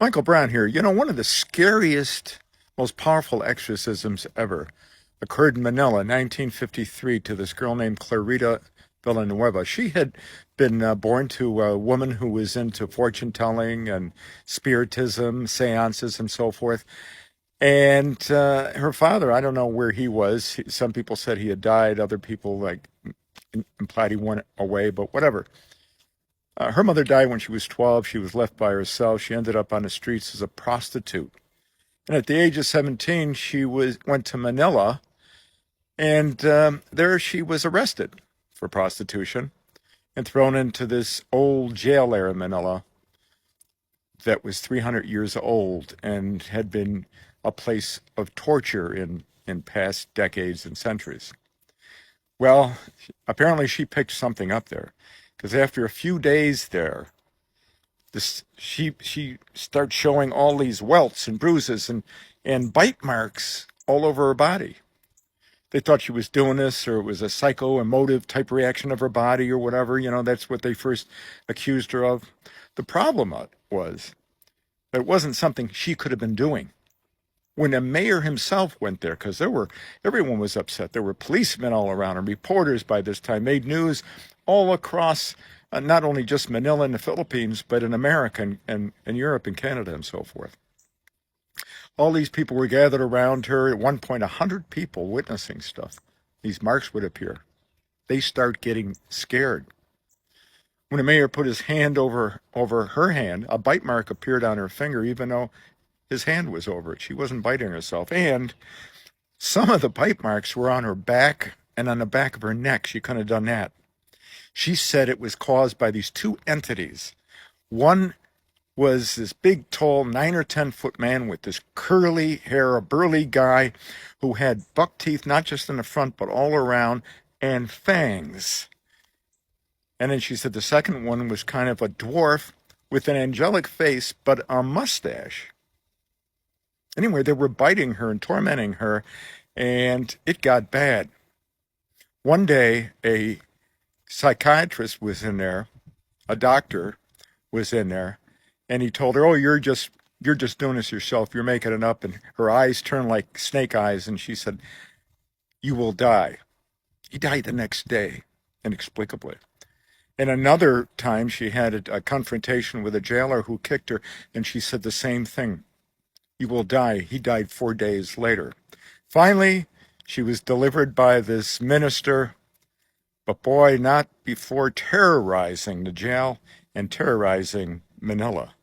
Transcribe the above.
Michael Brown here. One of the scariest, most powerful exorcisms ever occurred in Manila, 1953, to this girl named Clarita Villanueva. She had been born to a woman who was into fortune telling and spiritism, seances, and so forth. And her father, I don't know where he was. Some people said he had died. Other people implied he went away, but whatever. Her mother died when she was 12. She was left by herself. She ended up on the streets as a prostitute. And at the age of 17, she went to Manila, and there she was arrested for prostitution and thrown into this old jail there in Manila that was 300 years old and had been a place of torture in past decades and centuries. Well, apparently she picked something up there, because after a few days there, she starts showing all these welts and bruises and bite marks all over her body. They thought she was doing this, or it was a psycho-emotive type reaction of her body or whatever. That's what they first accused her of. The problem was that it wasn't something she could have been doing. When the mayor himself went there, because everyone was upset. There were policemen all around, and reporters by this time made news all across, not only just Manila and the Philippines, but in America and Europe and Canada and so forth. All these people were gathered around her. At one point, 100 people witnessing stuff. These marks would appear. They start getting scared. When the mayor put his hand over her hand, a bite mark appeared on her finger, even though his hand was over it. She wasn't biting herself. And some of the bite marks were on her back and on the back of her neck. She couldn't have done that. She said it was caused by these two entities. One was this big, tall, 9 or 10 foot man with this curly hair, a burly guy who had buck teeth, not just in the front, but all around, and fangs. And then she said the second one was kind of a dwarf with an angelic face, but a mustache. Anyway, they were biting her and tormenting her, and it got bad. One day, a psychiatrist was in there, a doctor was in there, and he told her, "Oh, you're just doing this yourself. You're making it up." And her eyes turned like snake eyes, and she said, "You will die." He died the next day, inexplicably. And another time, she had a confrontation with a jailer who kicked her, and she said the same thing. "You will die." He died 4 days later. Finally, she was delivered by this minister, but boy, not before terrorizing the jail and terrorizing Manila.